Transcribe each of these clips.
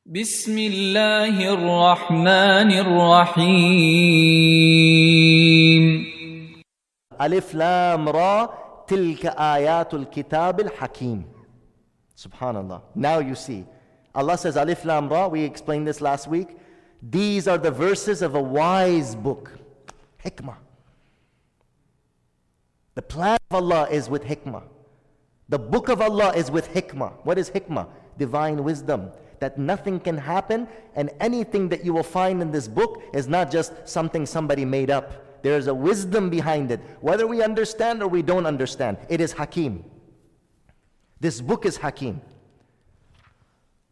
بسم الله الرحمن الرحيم Alif Lam Ra Tilka Ayatul Kitab al Hakim. Subhanallah. Now you see. Allah says Alif Lam Ra, we explained this last week. These are the verses of a wise book. Hikmah. The plan of Allah is with hikmah. The book of Allah is with hikmah. What is hikmah? Divine wisdom. That nothing can happen, and anything that you will find in this book is not just something somebody made up. There is a wisdom behind it. Whether we understand or we don't understand, it is Hakim. This book is Hakim.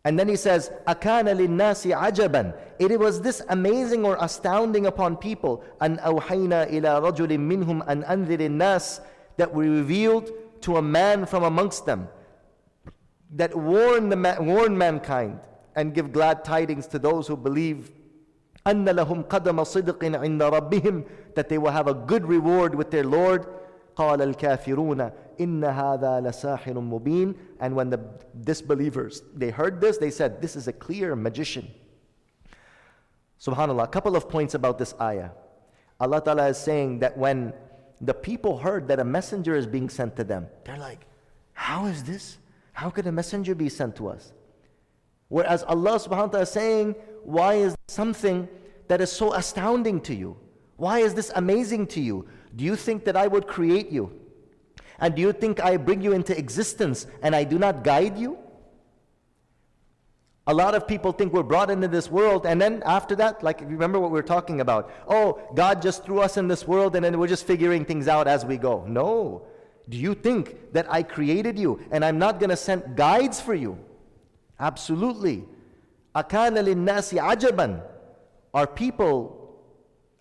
And then he says, أَكَانَ لِلنَّاسِ عَجَبًا. It was this amazing or astounding upon people, أَنْ أَوْحَيْنَا إِلَىٰ رَجُلٍ مِّنْهُمْ أَنْ أَنذِرِ النَّاسِ, that we revealed to a man from amongst them, that warn mankind and give glad tidings to those who believe, أَنَّ لَهُمْ قَدَمَ صِدْقٍ عِنْدَ رَبِّهِمْ, that they will have a good reward with their Lord. قَالَ الْكَافِرُونَ إِنَّ هَذَا لَسَاحِرٌ مُبِينٌ. And when the disbelievers, they heard this, they said, this is a clear magician. Subhanallah, a couple of points about this ayah. Allah Ta'ala is saying that when the people heard that a messenger is being sent to them, they're like, how is this? How could a messenger be sent to us? Whereas Allah subhanahu wa ta'ala is saying, why is something that is so astounding to you? Why is this amazing to you? Do you think that I would create you? And do you think I bring you into existence and I do not guide you? A lot of people think we're brought into this world, and then after that, like remember what we were talking about. Oh, God just threw us in this world and then we're just figuring things out as we go. No. Do you think that I created you and I'm not going to send guides for you? Absolutely. أَكَانَ لِلنَّاسِ عَجَبًا. Are people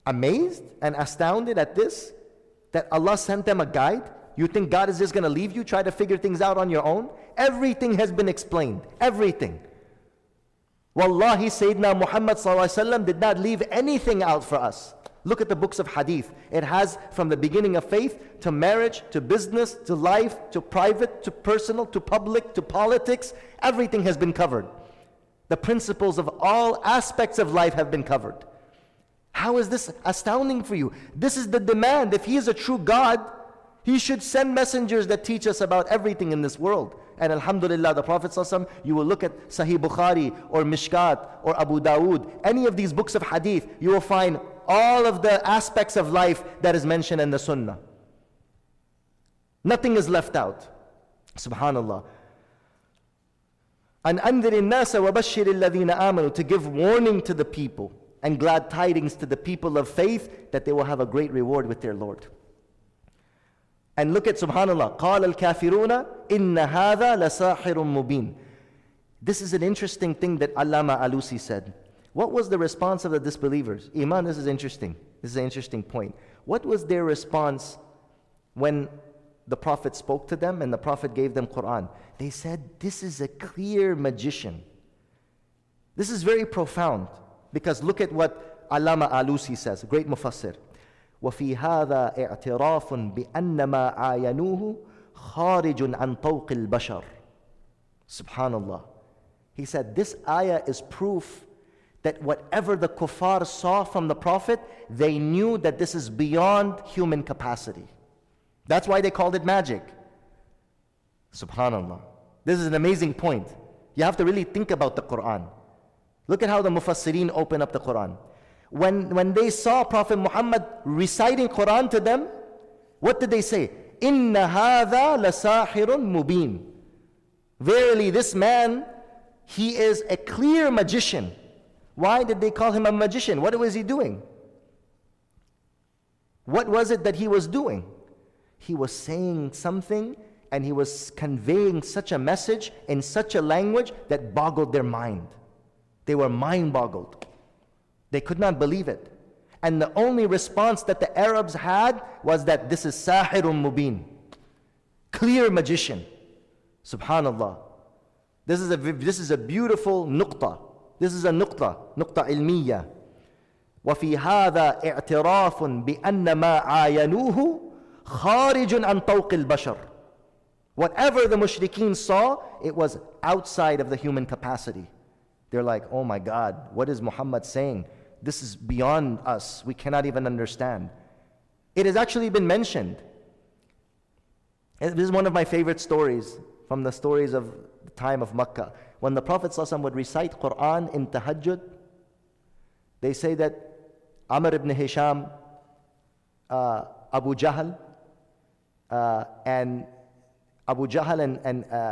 amazed and astounded at this? That Allah sent them a guide? You think God is just going to leave you, try to figure things out on your own? Everything has been explained. Everything. Wallahi, Sayyidina Muhammad ﷺ did not leave anything out for us. Look at the books of hadith. It has from the beginning of faith, to marriage, to business, to life, to private, to personal, to public, to politics. Everything has been covered. The principles of all aspects of life have been covered. How is this astounding for you? This is the demand. If He is a true God, He should send messengers that teach us about everything in this world. And alhamdulillah, the Prophet ﷺ, you will look at Sahih Bukhari or Mishkat or Abu Dawood, any of these books of hadith, you will find all of the aspects of life that is mentioned in the Sunnah. Nothing is left out. Subhanallah. And أَنذِرِ النَّاسَ وَبَشِّرِ الَّذِينَ آمَنُوا, to give warning to the people and glad tidings to the people of faith that they will have a great reward with their Lord. And look at subhanallah, قَالَ الْكَافِرُونَ إِنَّ هَذَا لَسَاحِرٌ مُبِينٌ. This is an interesting thing that Allama Alusi said. What was the response of the disbelievers? Iman, this is interesting. This is an interesting point. What was their response when the Prophet spoke to them and the Prophet gave them Quran? They said, this is a clear magician. This is very profound, because look at what Allama Alusi says, great mufassir. وَفِي هَذَا اِعْتِرَافٌ بِأَنَّ مَا عَايَنُوهُ خَارِجٌ عَنْ طَوْقِ الْبَشَرِ. Subhanallah. He said, this ayah is proof that whatever the kuffar saw from the Prophet, they knew that this is beyond human capacity. That's why they called it magic. Subhanallah. This is an amazing point. You have to really think about the Quran. Look at how the Mufassirin open up the Quran. When they saw Prophet Muhammad reciting Quran to them, what did they say? إِنَّ هَذَا لَسَاحِرٌ مُبِينٌ. Verily, this man, he is a clear magician. Why did they call him a magician? What was he doing? What was it that he was doing? He was saying something and he was conveying such a message in such a language that boggled their mind. They were mind boggled. They could not believe it. And the only response that the Arabs had was that this is Sahirun Mubin. Clear magician. Subhanallah. This is a beautiful nuqta. This is a nuqta ilmiya. وَفِي هَذَا اِعْتِرَافٌ بِأَنَّ مَا عَايَنُوهُ خَارِجٌ عَنْ طَوْقِ الْبَشَرِ. Whatever the mushrikeen saw, it was outside of the human capacity. They're like, oh my God, what is Muhammad saying? This is beyond us. We cannot even understand. It has actually been mentioned. This is one of my favorite stories from the stories of the time of Makkah. When the Prophet ﷺ would recite Quran in tahajjud, they say that Amr ibn Hisham, Abu Jahl, and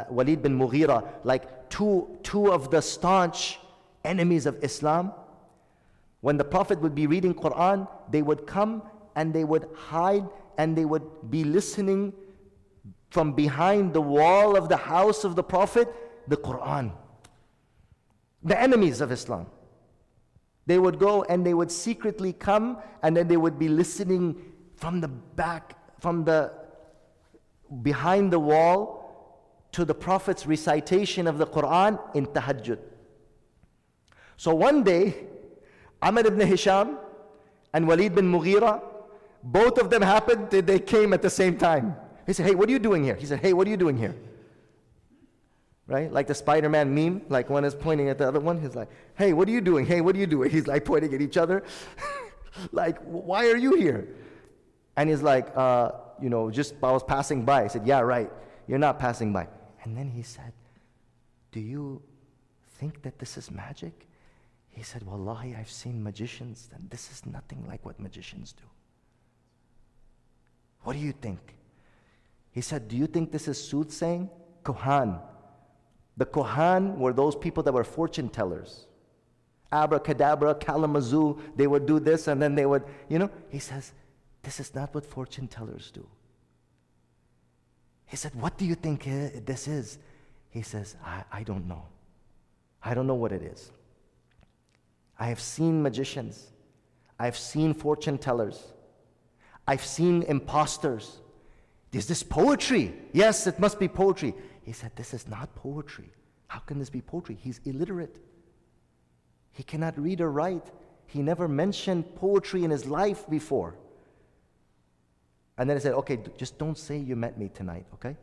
Walid bin Mughira, like two of the staunch enemies of Islam, when the Prophet would be reading Quran, they would come and they would hide and they would be listening from behind the wall of the house of the Prophet, the Quran. The enemies of Islam. They would go and they would secretly come and then they would be listening from the back, behind the wall to the Prophet's recitation of the Quran in tahajjud. So one day, Amr ibn Hisham and Walid bin Mughira, both of them happened, they came at the same time. He said, hey, what are you doing here? He said, hey, what are you doing here? Right? Like the Spider-Man meme, like one is pointing at the other one. He's like, hey, what are you doing? Hey, what are you doing? He's like pointing at each other. Like, why are you here? And he's like, just I was passing by. I said, yeah, right. You're not passing by. And then he said, do you think that this is magic? He said, wallahi, I've seen magicians, and this is nothing like what magicians do. What do you think? He said, do you think this is soothsaying? Kohan. The Kohan were those people that were fortune tellers. Abracadabra, Kalamazoo, they would do this and then they would, He says, this is not what fortune tellers do. He said, what do you think this is? He says, I don't know. I don't know what it is. I have seen magicians. I've seen fortune tellers. I've seen imposters. Is this poetry? Yes, it must be poetry. He said, this is not poetry. How can this be poetry? He's illiterate. He cannot read or write. He never mentioned poetry in his life before. And then he said, okay, just don't say you met me tonight, okay?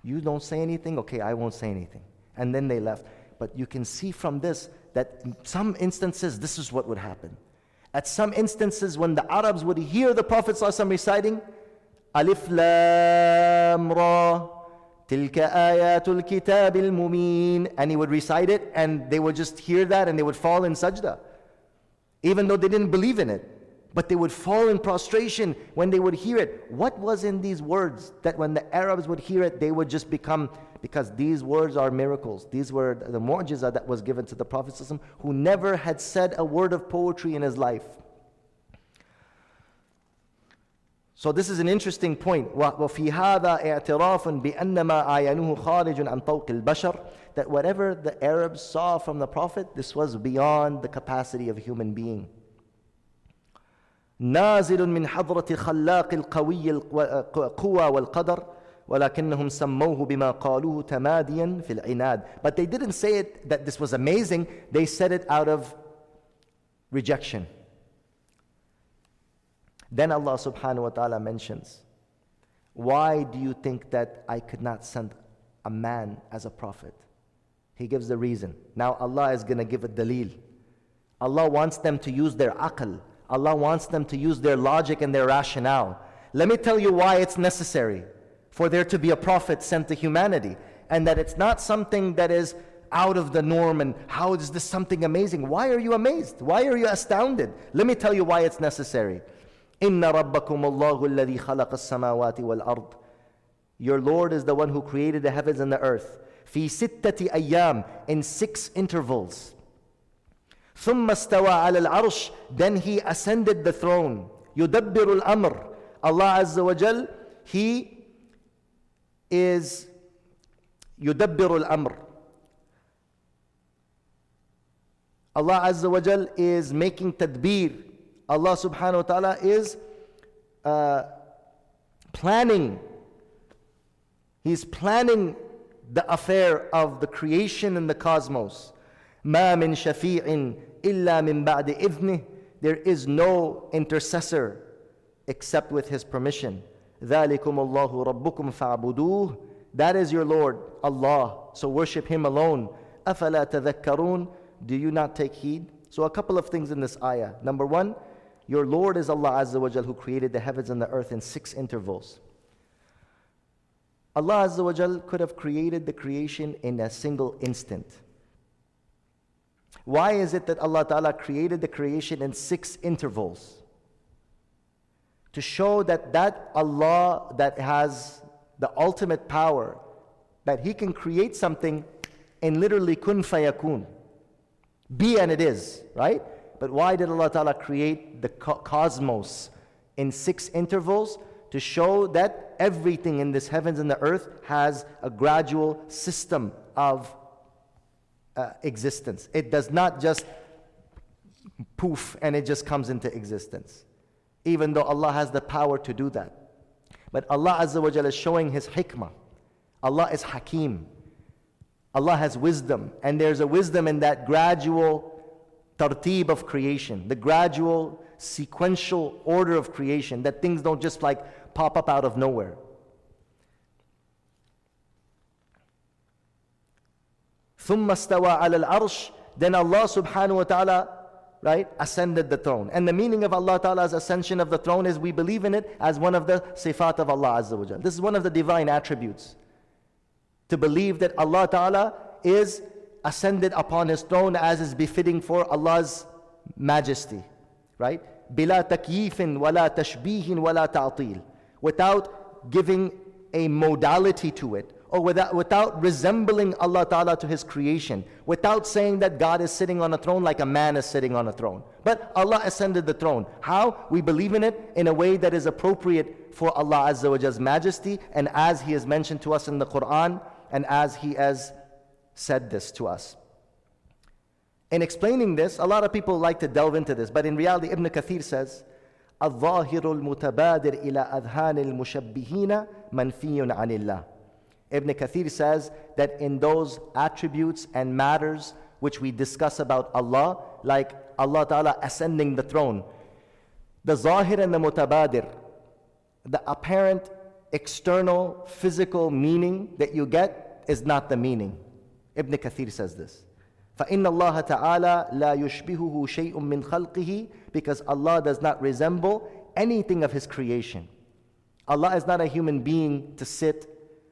You don't say anything, okay, I won't say anything. And then they left. But you can see from this that in some instances, this is what would happen. At some instances, when the Arabs would hear the Prophet ﷺ reciting, Alif Lam Ra, Tilka Ayatul Kitab al-Mubin, and he would recite it, and they would just hear that, and they would fall in sajda, even though they didn't believe in it. But they would fall in prostration when they would hear it. What was in these words that when the Arabs would hear it, they would just become, because these words are miracles. These were the mu'jizah that was given to the Prophet ﷺ, who never had said a word of poetry in his life. So this is an interesting point. وَفِي هَذَا اعتراف بأن ما عاينوه خارج عن طوق البشر, that whatever the Arabs saw from the Prophet, this was beyond the capacity of a human being. نازل من حضرة خلاق القوي القوى والقدر ولكنهم سموه بما قالوه تماديا في العناد. But they didn't say it that this was amazing. They said it out of rejection. Then Allah subhanahu wa ta'ala mentions, why do you think that I could not send a man as a prophet? He gives the reason. Now Allah is going to give a dalil. Allah wants them to use their aql. Allah wants them to use their logic and their rationale. Let me tell you why it's necessary for there to be a prophet sent to humanity, and that it's not something that is out of the norm, and how is this something amazing? Why are you amazed? Why are you astounded? Let me tell you why it's necessary. إِنَّ رَبَّكُمُ اللَّهُ الَّذِي خَلَقَ السَّمَاوَاتِ وَالْأَرْضِ. Your Lord is the one who created the heavens and the earth. فِي سِتَّةِ أَيَّامٍ, in 6 intervals. ثُمَّ اسْتَوَى عَلَى الْعَرْشِ, then He ascended the throne. يُدَبِّرُ الْأَمْرِ. Allah Azza wa Jal, He is يُدَبِّرُ الْأَمْرِ. Allah Azza wa Jal is making tadbir. Allah subhanahu wa ta'ala is planning. He's planning the affair of the creation and the cosmos. مَا مِن شَفِيعٍ إِلَّا مِن بَعْدِ إِذْنِهِ. There is no intercessor except with His permission. ذَلِكُمُ اللَّهُ رَبُّكُمْ فَاعْبُدُوهُ. That is your Lord, Allah, so worship Him alone. أَفَلَا تَذَكَّرُونَ. Do you not take heed? So a couple of things in this ayah. Number one, your Lord is Allah Azza wa Jal, who created the heavens and the earth in 6 intervals. Allah Azza wa Jal could have created the creation in a single instant. Why is it that Allah Ta'ala created the creation in 6 intervals? To show that Allah that has the ultimate power, that He can create something in literally kun fayakun. Be and it is, right? But why did Allah Ta'ala create the cosmos in 6 intervals? To show that everything in this heavens and the earth has a gradual system of existence. It does not just poof and it just comes into existence. Even though Allah has the power to do that. But Allah Azza wa Jalla is showing His hikmah. Allah is Hakim. Allah has wisdom. And there's a wisdom in that gradual tartib of creation. The gradual sequential order of creation. That things don't just like pop up out of nowhere. ثُمَّ اسْتَوَى عَلَى الْعَرْشِ. Then Allah subhanahu wa ta'ala, right, ascended the throne. And the meaning of Allah Ta'ala's ascension of the throne is we believe in it as one of the sifat of Allah Azza wa Jal. This is one of the divine attributes. To believe that Allah Ta'ala is ascended upon His throne as is befitting for Allah's majesty. Right? بِلَا تَكْيِيفٍ وَلَا تَشْبِيهٍ وَلَا تَعْطِيلٍ. Without giving a modality to it. Or without resembling Allah Ta'ala to His creation. Without saying that God is sitting on a throne like a man is sitting on a throne. But Allah ascended the throne. How? We believe in it in a way that is appropriate for Allah Azza wa Jall's majesty, and as He has mentioned to us in the Quran, and as He has said this to us. In explaining this, a lot of people like to delve into this, but in reality Ibn Kathir says, الظاهر المتبادر إلى أذهان المشبهين منفي عن الله. Ibn Kathir says that in those attributes and matters which we discuss about Allah, like Allah Ta'ala ascending the throne, the zahir and the mutabadir, the apparent external physical meaning that you get is not the meaning. Ibn Kathir says this. فَإِنَّ اللَّهَ تَعَالَى لَا يُشْبِهُهُ شَيْءٌ مِّنْ خَلْقِهِ. Because Allah does not resemble anything of His creation. Allah is not a human being to sit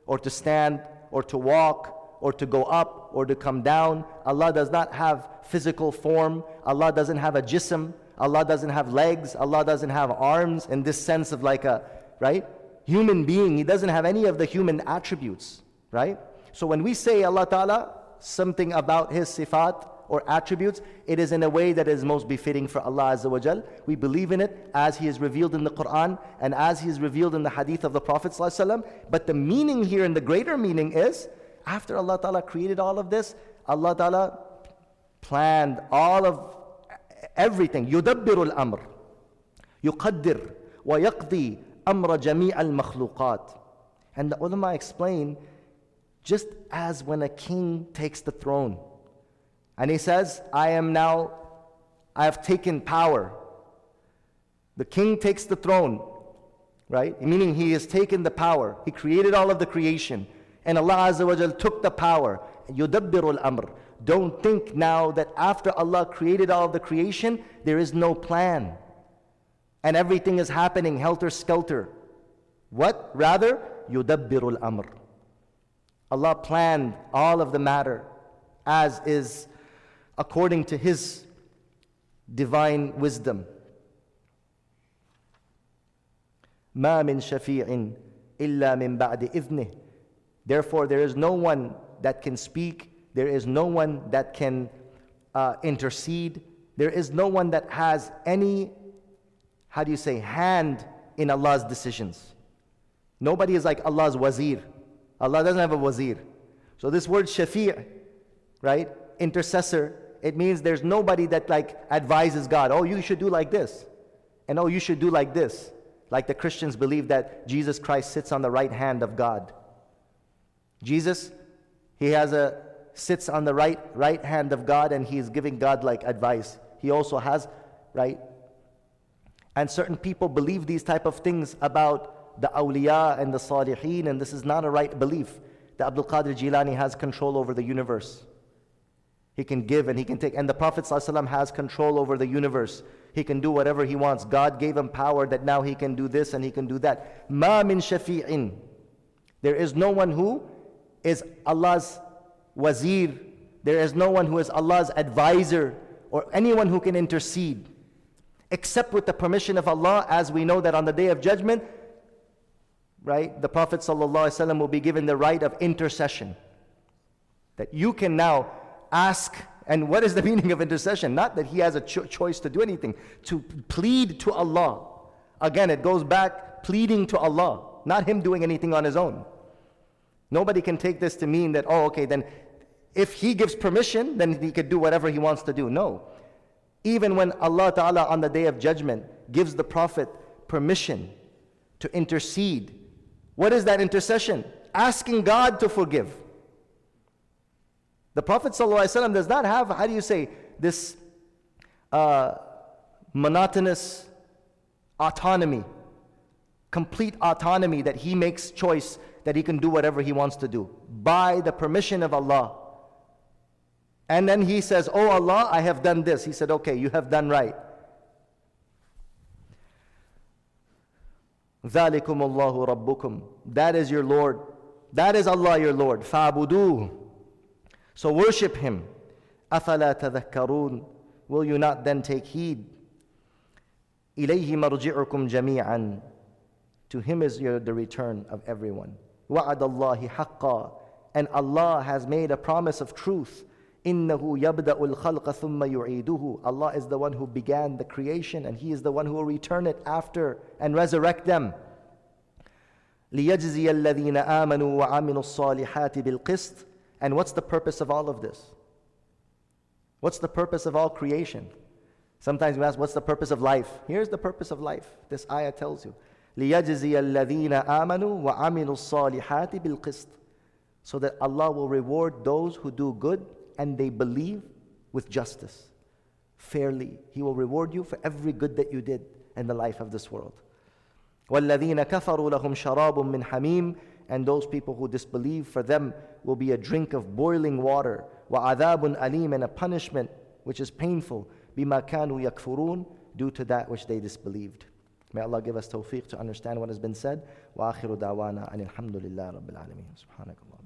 or to stand, or to walk, or to go up, or to come down. Allah does not have physical form. Allah doesn't have a jism. Allah doesn't have legs. Allah doesn't have arms in this sense of like a, right? Human being. He doesn't have any of the human attributes, right? So when we say Allah Ta'ala, something about His sifat or attributes, it is in a way that is most befitting for Allah Azza wa Jal. We believe in it as He is revealed in the Quran and as He is revealed in the hadith of the Prophet ﷺ. But the meaning here and the greater meaning is, after Allah Ta'ala created all of this, Allah Ta'ala planned all of everything. يُدَبِّرُ الْأَمْرِ يُقَدِّرُ وَيَقْضِي أَمْرَ جَمِيعَ الْمَخْلُوقَاتِ. And the ulama explain, just as when a king takes the throne, and he says, I have taken power. The king takes the throne, right? Meaning he has taken the power. He created all of the creation. And Allah Azza wa Jal took the power. يُدَبِّرُ الْأَمْرِ. Don't think now that after Allah created all of the creation, there is no plan. And everything is happening helter-skelter. What? Rather, يُدَبِّرُ الْأَمْرِ. Allah planned all of the matter as is according to His divine wisdom. مَا مِن شَفِيعٍ إِلَّا مِن بَعْدِ إِذْنِهِ. Therefore, there is no one that can speak. There is no one that can intercede. There is no one that has any, hand in Allah's decisions. Nobody is like Allah's wazir. Allah doesn't have a wazir. So this word shafi', right? Intercessor, it means there's nobody that advises God, oh, you should do like this, and oh, you should do like this. Like the Christians believe that Jesus Christ sits on the right hand of God. Jesus, He sits on the right hand of God, and He is giving God advice. He also has, right? And certain people believe these type of things about the awliya and the salihin, and this is not a right belief. That Abdul Qadir Jilani has control over the universe. He can give and He can take. And the Prophet ﷺ has control over the universe. He can do whatever He wants. God gave Him power that now He can do this and He can do that. مَا مِن شَفِيعٍ. There is no one who is Allah's wazir. There is no one who is Allah's advisor or anyone who can intercede except with the permission of Allah, as we know that on the Day of Judgment, right, the Prophet ﷺ will be given the right of intercession. That you can now ask, and what is the meaning of intercession? Not that he has a choice to do anything, to plead to Allah. Again, it goes back pleading to Allah, not him doing anything on his own. Nobody can take this to mean that, oh, okay, then if he gives permission, then he could do whatever he wants to do. No. Even when Allah Ta'ala on the Day of Judgment gives the Prophet permission to intercede, what is that intercession? Asking God to forgive. The Prophet ﷺ does not have, how do you say, this monotonous autonomy, complete autonomy that he makes choice that he can do whatever he wants to do by the permission of Allah. And then he says, oh Allah, I have done this. He said, okay, you have done right. ذَلِكُمُ اللَّهُ رَبُّكُمْ. That is your Lord. That is Allah your Lord. فَعْبُدُوهُ. So worship Him. أَفَلَا تَذَكَّرُونَ. Will you not then take heed? إِلَيْهِ مَرْجِعُكُمْ جَمِيعًا. To Him is the return of everyone. وَعَدَ اللَّهِ حَقًّا. And Allah has made a promise of truth. إِنَّهُ يَبْدَأُ الْخَلْقَ ثُمَّ يُعِيدُهُ. Allah is the one who began the creation and He is the one who will return it after and resurrect them. لِيَجْزِيَ الَّذِينَ آمَنُوا وَعَمِلُوا الصَّالِحَاتِ بِالْقِسْطِ. And what's the purpose of all of this? What's the purpose of all creation? Sometimes we ask, what's the purpose of life? Here's the purpose of life. This ayah tells you. لِيَجْزِيَ الَّذِينَ آمَنُوا وَعَمِلُوا الصَّالِحَاتِ بِالْقِسْطِ. So that Allah will reward those who do good and they believe with justice, fairly. He will reward you for every good that you did in the life of this world. وَالَّذِينَ كَفَرُوا لَهُمْ شَرَابٌ مِّنْ حَمِيمٍ. And those people who disbelieve, for them will be a drink of boiling water. وَعَذَابٌ أَلِيمٌ. And a punishment which is painful. بِمَا كَانُوا يَكْفُرُونَ. Due to that which they disbelieved. May Allah give us tawfiq to understand what has been said. وَآخِرُ دَعْوَانَا أَنِ الْحَمْدُ لِلَّهِ رَبِّ الْعَالَمِينَ. سبحانك الله.